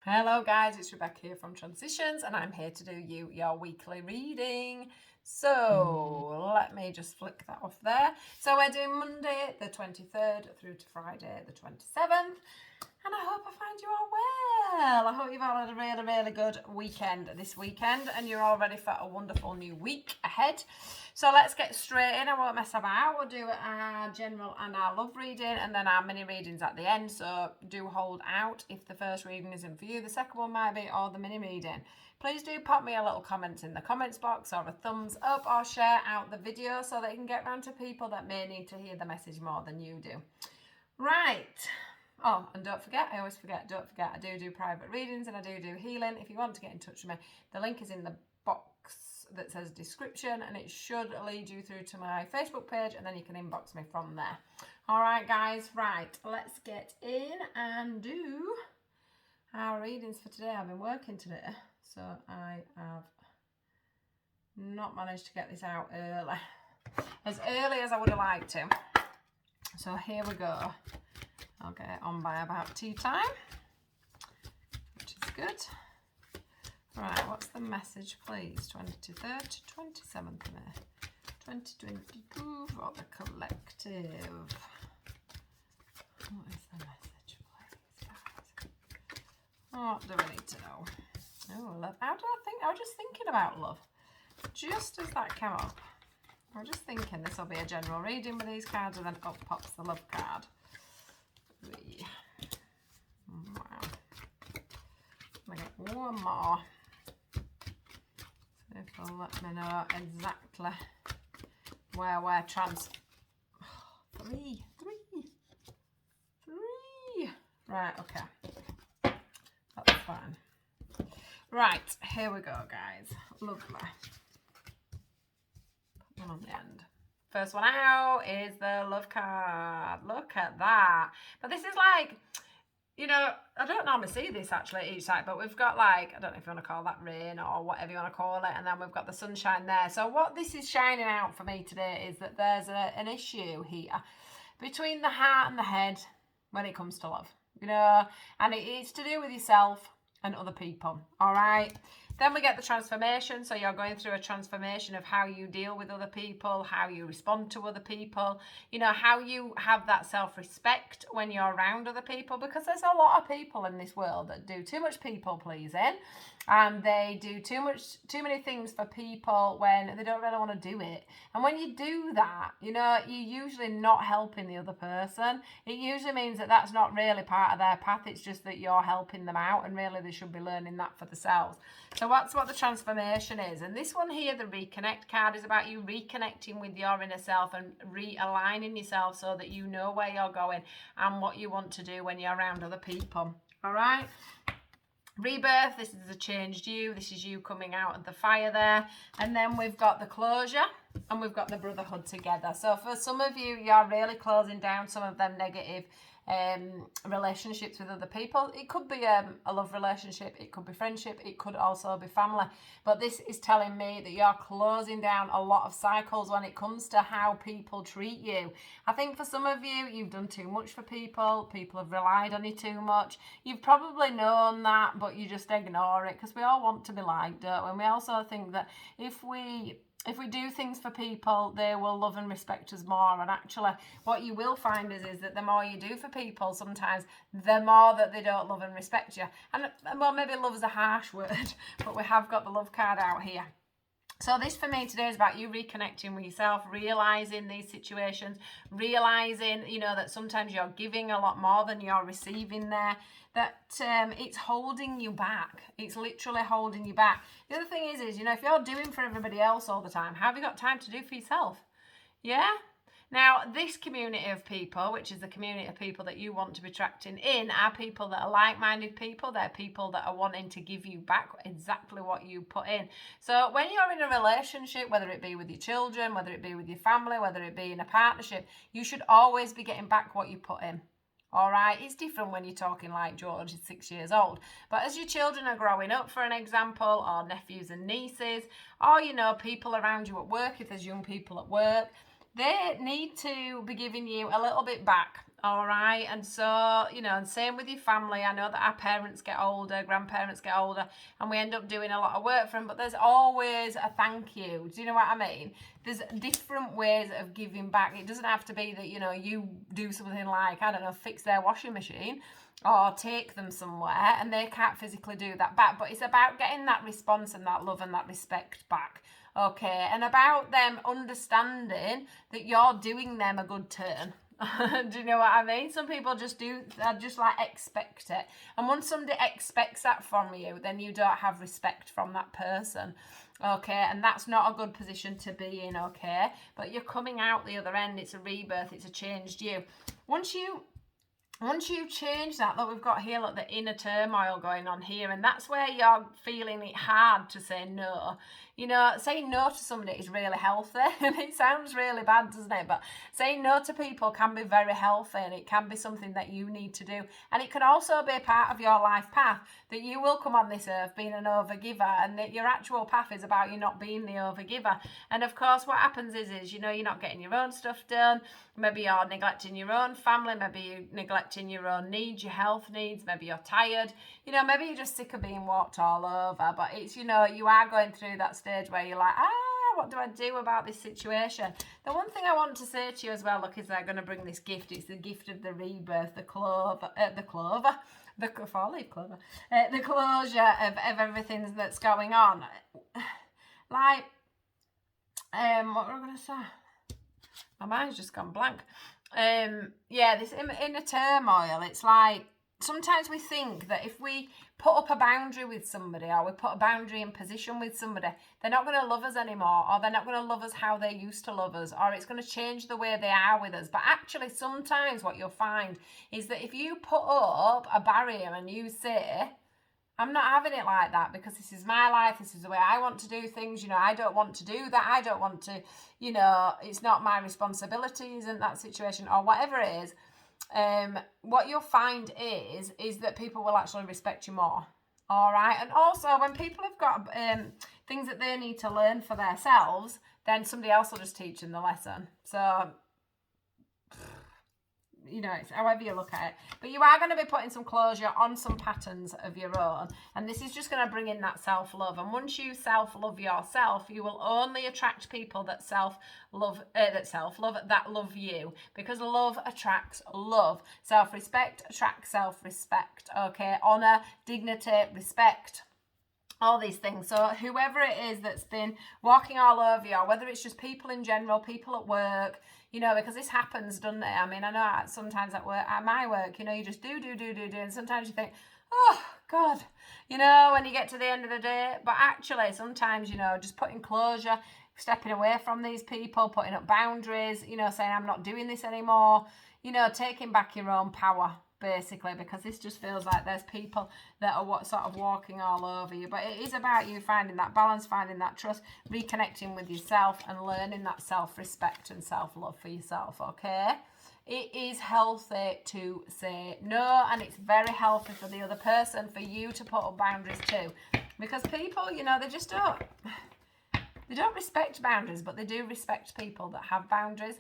Hello guys, it's Rebecca here from Transitions and I'm here to do your weekly reading. So let me just flick that off there. So we're doing Monday the 23rd through to Friday the 27th. And I hope I find you all well. I hope you've all had a really good weekend this weekend and you're all ready for a wonderful new week ahead. So let's get straight in. I won't mess about. We'll do our general and our love reading and then our mini readings at the end. So do hold out if the first reading isn't for you. The second one might be, or the mini reading. Please do pop me a little comment in the comments box or a thumbs up or share out the video so that it can get round to people that may need to hear the message more than you do. Right. Oh, and don't forget, I do private readings and I do healing. If you want to get in touch with me, the link is in the box that says description and it should lead you through to my Facebook page and then you can inbox me from there. All right, guys, right, let's get in and do our readings for today. I've been working today, so I have not managed to get this out as early as I would have liked to. So here we go. I'll get it on by about tea time, which is good. Right, what's the message, please? 23rd to 27th May, 2022 for the collective. What is the message, please, guys? What do we need to know? Oh, love. How do I think? I was just thinking about love. Just as that came up, I was just thinking this will be a general reading with these cards, and then up pops the love card. Wow. I get one more. So if they'll let me know exactly where we're three. Right, okay. That's fine. Right, here we go, guys. Lovely. Put one on the end. First one out is the love card. Look at that. But this is like, you know, I don't normally see this actually each side, but we've got like, I don't know if you want to call that rain or whatever you want to call it, and then we've got the sunshine there. So what this is shining out for me today is that there's an issue here between the heart and the head when it comes to love, you know, and it's to do with yourself and other people, all right? Then we get the transformation. So you're going through a transformation of how you deal with other people, how you respond to other people, you know, how you have that self-respect when you're around other people, because there's a lot of people in this world that do too much people pleasing and they do too many things for people when they don't really want to do it. And when you do that, you know, you're usually not helping the other person. It usually means that that's not really part of their path. It's just that you're helping them out, and really they should be learning that for themselves. So that's what the transformation is. And this one here, the reconnect card, is about you reconnecting with your inner self and realigning yourself so that you know where you're going and what you want to do when you're around other people. All right. Rebirth, this is a changed you. This is you coming out of the fire there. And then we've got the closure and we've got the brotherhood together. So for some of you, you're really closing down some of them negative relationships with other people. It could be a love relationship, it could be friendship, it could also be family, but this is telling me that you're closing down a lot of cycles when it comes to how people treat you. I think for some of you, you've done too much for people have relied on you too much. You've probably known that, but you just ignore it, because we all want to be liked, don't we? And we also think that if we do things for people, they will love and respect us more. And actually, what you will find is that the more you do for people, sometimes the more that they don't love and respect you. And well, maybe love is a harsh word, but we have got the love card out here. So this for me today is about you reconnecting with yourself, realising these situations, realising, you know, that sometimes you're giving a lot more than you're receiving there, that it's holding you back. It's literally holding you back. The other thing is, you know, if you're doing for everybody else all the time, how have you got time to do for yourself? Yeah? Now, this community of people, which is the community of people that you want to be attracting in, are people that are like-minded people. They're people that are wanting to give you back exactly what you put in. So when you're in a relationship, whether it be with your children, whether it be with your family, whether it be in a partnership, you should always be getting back what you put in. All right, it's different when you're talking like George is 6 years old. But as your children are growing up, for an example, or nephews and nieces, or, you know, people around you at work, if there's young people at work, they need to be giving you a little bit back All right. And so, and same with your family. I know that our parents get older, grandparents get older, and we end up doing a lot of work for them, but there's always a thank you. Do you know what I mean? There's different ways of giving back. It doesn't have to be that, you do something like, I don't know, fix their washing machine or take them somewhere and they can't physically do that back. But it's about getting that response and that love and that respect back. Okay. And about them understanding that you're doing them a good turn. Do you know what I mean? Some people just expect it. And once somebody expects that from you, then you don't have respect from that person. Okay, and that's not a good position to be in, okay? But you're coming out the other end. It's a rebirth, it's a changed you. Once you change that, look, we've got here, look, the inner turmoil going on here, and that's where you're feeling it hard to say no. Saying no to somebody is really healthy, and it sounds really bad, doesn't it? But saying no to people can be very healthy, and it can be something that you need to do. And it can also be a part of your life path, that you will come on this earth being an overgiver, and that your actual path is about you not being the overgiver. And of course, what happens is you're not getting your own stuff done. Maybe you're neglecting your own family, maybe you're neglecting your own needs, your health needs, maybe you're tired, maybe you're just sick of being walked all over. But it's, you are going through that stage where you're like, what do I do about this situation? The one thing I want to say to you as well, look, is they're going to bring this gift. It's the gift of the rebirth, the clover, the four-leaf clover, the closure of everything that's going on. Like, what were I going to say? My mind's just gone blank. This inner turmoil, it's like sometimes we think that if we put up a boundary with somebody, or we put a boundary in position with somebody, they're not going to love us anymore, or they're not going to love us how they used to love us, or it's going to change the way they are with us. But actually, sometimes what you'll find is that if you put up a barrier and you say, I'm not having it like that because this is my life, this is the way I want to do things, I don't want to do that, I don't want to, it's not my responsibility, isn't that situation, or whatever it is, what you'll find is that people will actually respect you more. All right. And also, when people have got things that they need to learn for themselves, then somebody else will just teach them the lesson. So it's however you look at it. But you are going to be putting some closure on some patterns of your own. And this is just going to bring in that self-love. And once you self-love yourself, you will only attract people that that love you. Because love attracts love. Self-respect attracts self-respect. Okay? Honor, dignity, respect. All these things. So whoever it is that's been walking all over you, or whether it's just people in general, people at work, because this happens, doesn't it? I mean, I know sometimes at work, at my work, you just do, and sometimes you think, oh, God, when you get to the end of the day. But actually, sometimes, just putting closure, stepping away from these people, putting up boundaries, saying, I'm not doing this anymore, taking back your own power, basically, because this just feels like there's people that are sort of walking all over you. But it is about you finding that balance, finding that trust, reconnecting with yourself, and learning that self-respect and self-love for yourself. Okay, it is healthy to say no, and it's very healthy for the other person, for you to put up boundaries too, because people, they just don't respect boundaries, but they do respect people that have boundaries.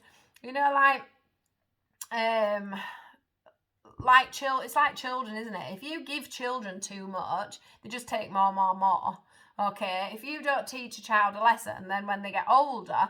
It's like children, isn't it? If you give children too much, they just take more. Okay, if you don't teach a child a lesson, then when they get older,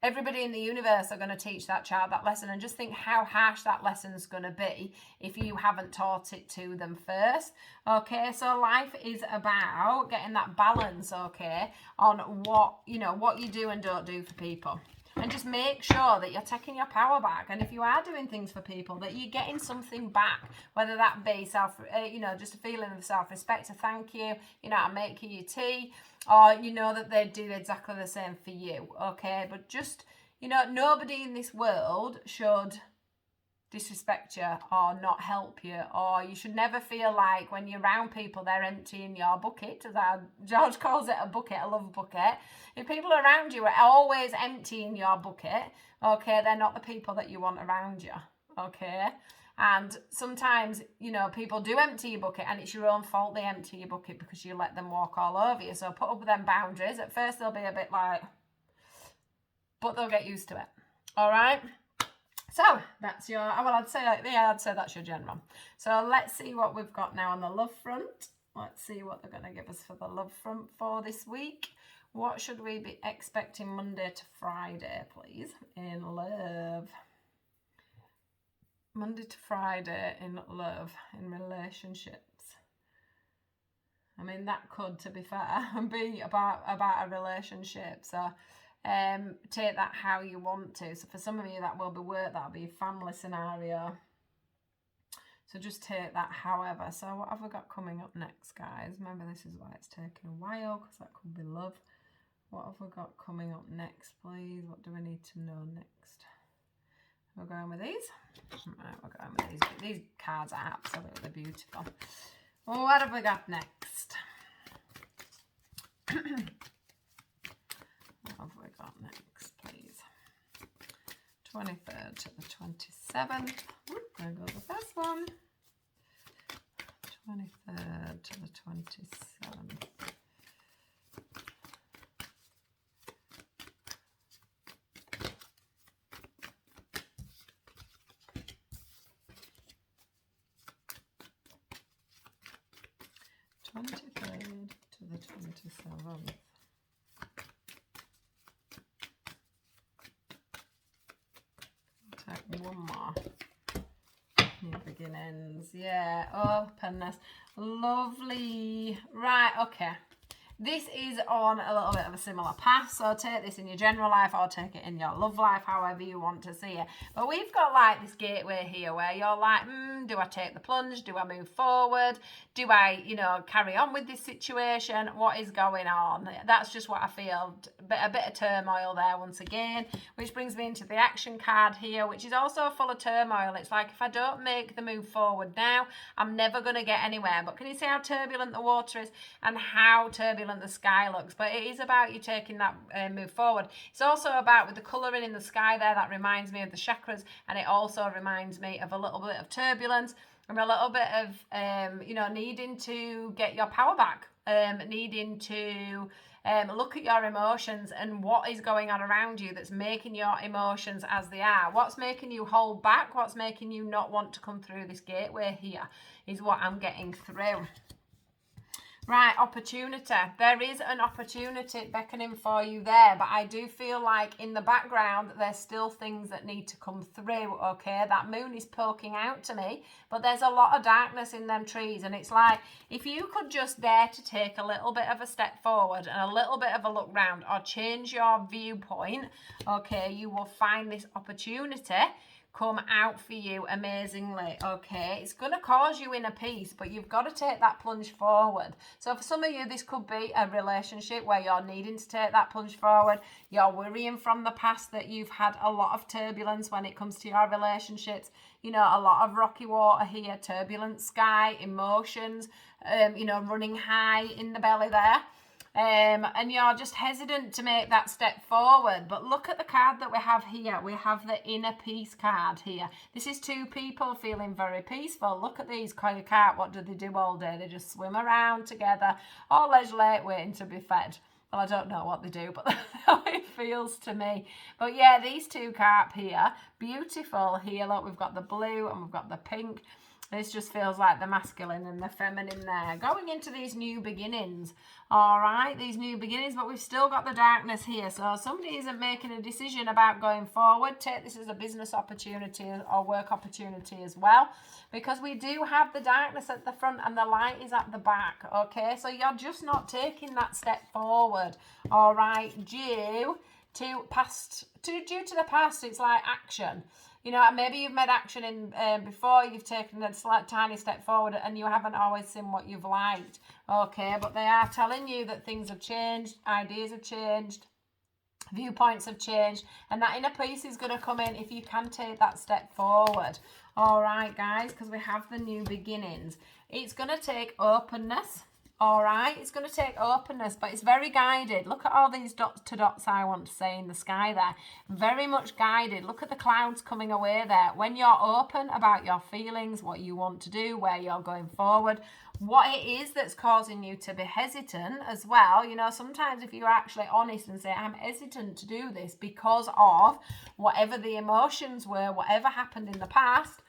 everybody in the universe are going to teach that child that lesson. And just think how harsh that lesson's going to be if you haven't taught it to them first. Okay, so life is about getting that balance, okay, on what you do and don't do for people. And just make sure that you're taking your power back. And if you are doing things for people, that you're getting something back, whether that be just a feeling of self-respect, a thank you, I'm making you tea, or that they do exactly the same for you. Okay, but just, nobody in this world should disrespect you or not help you, or you should never feel like when you're around people they're emptying your bucket, as George calls it, a bucket, a love bucket. If people around you are always emptying your bucket, okay, they're not the people that you want around you. Okay, and sometimes people do empty your bucket, and it's your own fault they empty your bucket because you let them walk all over you. So put up with them boundaries. At first they'll be a bit like, but they'll get used to it. All right. So that's your, well, I'd say that's your general. So let's see what we've got now on the love front. Let's see what they're going to give us for the love front for this week. What should we be expecting Monday to Friday, please, in love? Monday to Friday in love, in relationships. I mean, that could, to be fair, be about a relationship. So take that how you want to. So for some of you, that will be work, that'll be a family scenario. So just take that however. So what have we got coming up next, guys? Remember, this is why it's taking a while, because that could be love. What have we got coming up next, please? What do we need to know next? We're going with these. Right, we're going with these. These cards are absolutely beautiful. Well, what have we got next? What have we got next, please? 23rd to the 27th. There goes the first one. 23rd to the 27th. To the 27th. Take one more. New beginnings. Yeah, openness. Lovely. Right, okay. This is on a little bit of a similar path, so take this in your general life or take it in your love life, however you want to see it. But we've got like this gateway here where you're like, do I take the plunge? Do I move forward? Do I, carry on with this situation? What is going on? That's just what I feel. A bit of turmoil there once again, which brings me into the action card here, which is also full of turmoil. It's like, if I don't make the move forward now, I'm never going to get anywhere. But can you see how turbulent the water is and how turbulent the sky looks? But it is about you taking that move forward. It's also about, with the colouring in the sky there, that reminds me of the chakras, and it also reminds me of a little bit of turbulence and a little bit of needing to get your power back, needing to look at your emotions and what is going on around you that's making your emotions as they are. What's making you hold back? What's making you not want to come through this gateway here is what I'm getting through. Right, opportunity. There is an opportunity beckoning for you there, but I do feel like in the background there's still things that need to come through, okay? That moon is poking out to me, but there's a lot of darkness in them trees, and it's like, if you could just dare to take a little bit of a step forward and a little bit of a look round or change your viewpoint, okay, you will find this opportunity come out for you amazingly, okay? It's going to cause you inner peace, but you've got to take that plunge forward. So for some of you, this could be a relationship where you're needing to take that plunge forward. You're worrying from the past that you've had a lot of turbulence when it comes to your relationships. A lot of rocky water here, turbulent sky, emotions, running high in the belly there. And you're just hesitant to make that step forward. But look at the card that we have here. We have the inner peace card here. This is two people feeling very peaceful. Look at these cards. What do they do all day? They just swim around together, all leisurely, waiting to be fed. Well, I don't know what they do, but that's how it feels to me. But yeah, these two cards here, beautiful here. Look, we've got the blue and we've got the pink. This just feels like the masculine and the feminine there. Going into these new beginnings. All right, these new beginnings, but we've still got the darkness here. So somebody isn't making a decision about going forward. Take this as a business opportunity or work opportunity as well. Because we do have the darkness at the front and the light is at the back. Okay, so you're just not taking that step forward. All right, due to the past, it's like action. Maybe you've made action in before, you've taken a slight tiny step forward and you haven't always seen what you've liked. Okay, but they are telling you that things have changed, ideas have changed, viewpoints have changed, and that inner peace is going to come in if you can take that step forward. All right, guys, because we have the new beginnings. It's going to take openness. All right, it's going to take openness, but it's very guided. Look at all these dots to dots, I want to say, in the sky there. Very much guided. Look at the clouds coming away there. When you're open about your feelings, what you want to do, where you're going forward, what it is that's causing you to be hesitant as well. You know, sometimes if you're actually honest and say, I'm hesitant to do this because of whatever the emotions were, whatever happened in the past,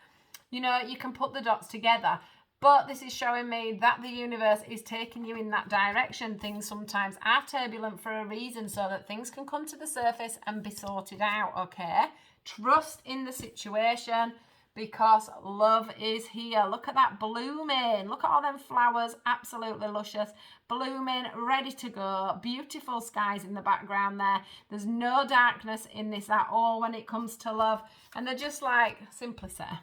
you know, you can put the dots together. But this is showing me that the universe is taking you in that direction. Things sometimes are turbulent for a reason, so that things can come to the surface and be sorted out, okay? Trust in the situation, because love is here. Look at that blooming. Look at all them flowers, absolutely luscious, blooming, ready to go. Beautiful skies in the background there. There's no darkness in this at all when it comes to love. And they're just like simplicity.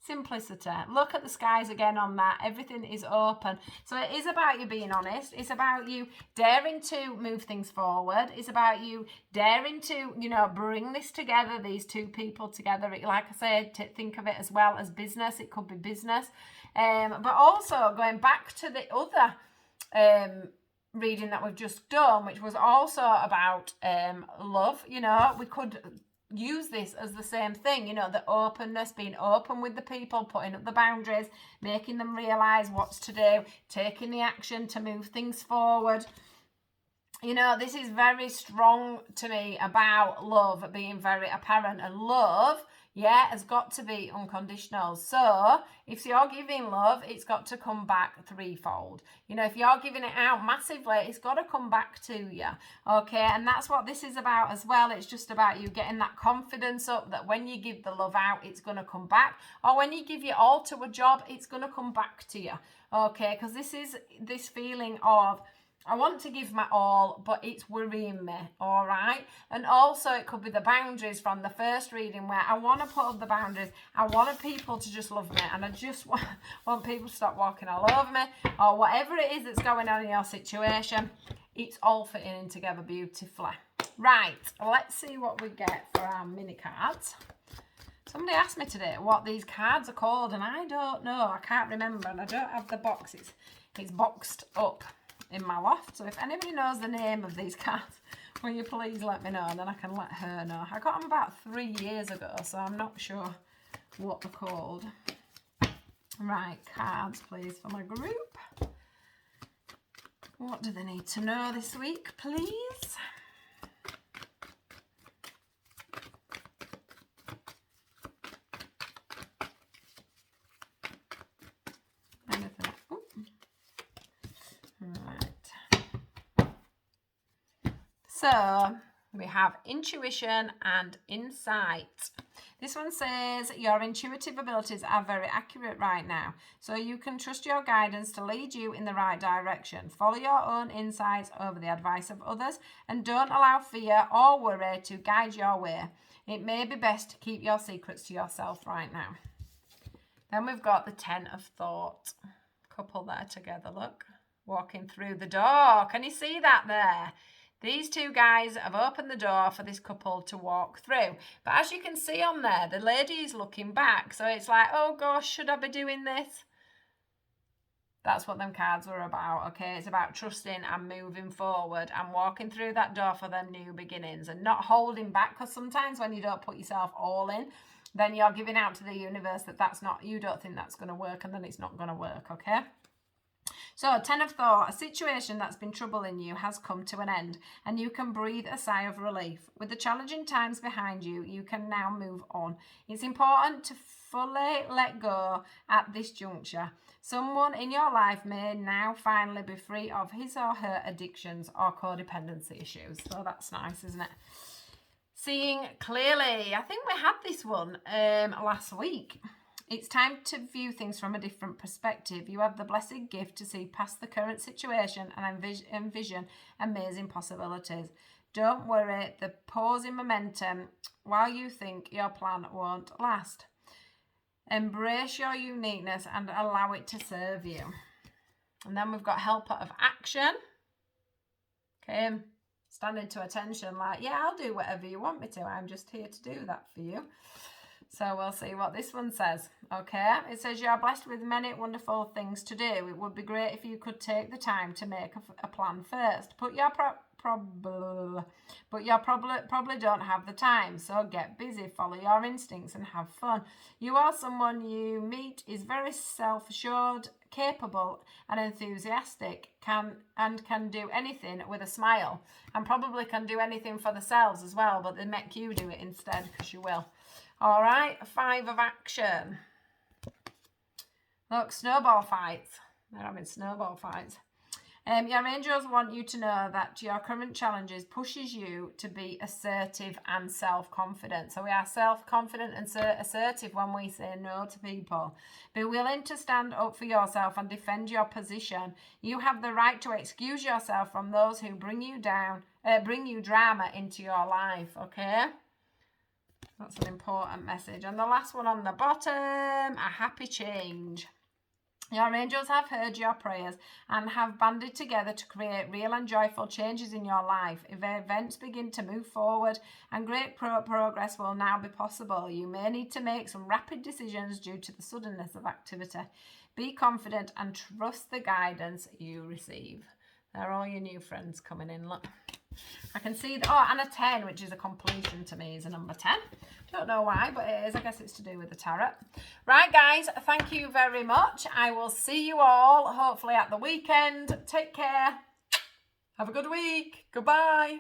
Simplicity. Look at the skies again on that. Everything is open. So it is about you being honest. It's about you daring to move things forward. It's about you daring to, you know, bring this together, these two people together. Like I said, think of it as well as business. It could be business. But also going back to the other reading that we've just done, which was also about love. You know, we could use this as the same thing, you know, the openness, being open with the people, putting up the boundaries, making them realize what's to do, taking the action to move things forward. You know, this is very strong to me about love being very apparent, and love, yeah, has got to be unconditional. So if you're giving love, it's got to come back threefold. You know, if you're giving it out massively, it's got to come back to you. Okay, and that's what this is about as well. It's just about you getting that confidence up that when you give the love out, it's going to come back. Or when you give your all to a job, it's going to come back to you. Okay, because this is this feeling of, I want to give my all, but it's worrying me, all right? And also it could be the boundaries from the first reading, where I want to put up the boundaries. I want people to just love me, and I just want people to stop walking all over me, or whatever it is that's going on in your situation. It's all fitting in together beautifully. Right, let's see what we get for our mini cards. Somebody asked me today what these cards are called, and I don't know. I can't remember, and I don't have the boxes. It's boxed up in my loft, so if anybody knows the name of these cards, will you please let me know, and then I can let her know. I got them about 3 years ago, so I'm not sure what they're called. Right, cards please for my group. What do they need to know this week, please? So we have intuition and insight. This one says your intuitive abilities are very accurate right now, so you can trust your guidance to lead you in the right direction. Follow your own insights over the advice of others, and don't allow fear or worry to guide your way. It may be best to keep your secrets to yourself right now. Then we've got the 10 of Thought. Couple there together, look. Walking through the door. Can you see that there? These two guys have opened the door for this couple to walk through. But as you can see on there, the lady is looking back. So it's like, oh gosh, should I be doing this? That's what them cards were about, okay? It's about trusting and moving forward and walking through that door for them new beginnings and not holding back, because sometimes when you don't put yourself all in, then you're giving out to the universe that that's not, you don't think that's going to work, and then it's not going to work, okay? So, 10 of Thought, a situation that's been troubling you has come to an end, and you can breathe a sigh of relief. With the challenging times behind you, you can now move on. It's important to fully let go at this juncture. Someone in your life may now finally be free of his or her addictions or codependency issues. So that's nice, isn't it? Seeing clearly. I think we had this one last week. It's time to view things from a different perspective. You have the blessed gift to see past the current situation and envision amazing possibilities. Don't worry, the pause in momentum while you think your plan won't last. Embrace your uniqueness and allow it to serve you. And then we've got Helper of Action. Okay, standing to attention, like, yeah, I'll do whatever you want me to. I'm just here to do that for you. So we'll see what this one says. Okay, it says you are blessed with many wonderful things to do. It would be great if you could take the time to make a plan first. But you probably don't have the time. So get busy, follow your instincts and have fun. You are someone you meet is very self-assured, capable and enthusiastic, can do anything with a smile, and probably can do anything for themselves as well, but they make you do it instead because you will. All right, 5 of action. Look, snowball fights. They're having snowball fights. Your angels want you to know that your current challenges pushes you to be assertive and self-confident. So we are self-confident and assertive when we say no to people. Be willing to stand up for yourself and defend your position. You have the right to excuse yourself from those who bring you drama into your life, okay? That's an important message. And the last one on the bottom, a happy change. Your angels have heard your prayers and have banded together to create real and joyful changes in your life. If events begin to move forward and great progress will now be possible, you may need to make some rapid decisions due to the suddenness of activity. Be confident and trust the guidance you receive. They're all your new friends coming in. Look, I can see and a 10, which is a completion to me, is a number 10. Don't know why, but it is. I guess it's to do with the tarot. Right, guys, thank you very much. I will see you all hopefully at the weekend. Take care. Have a good week. Goodbye.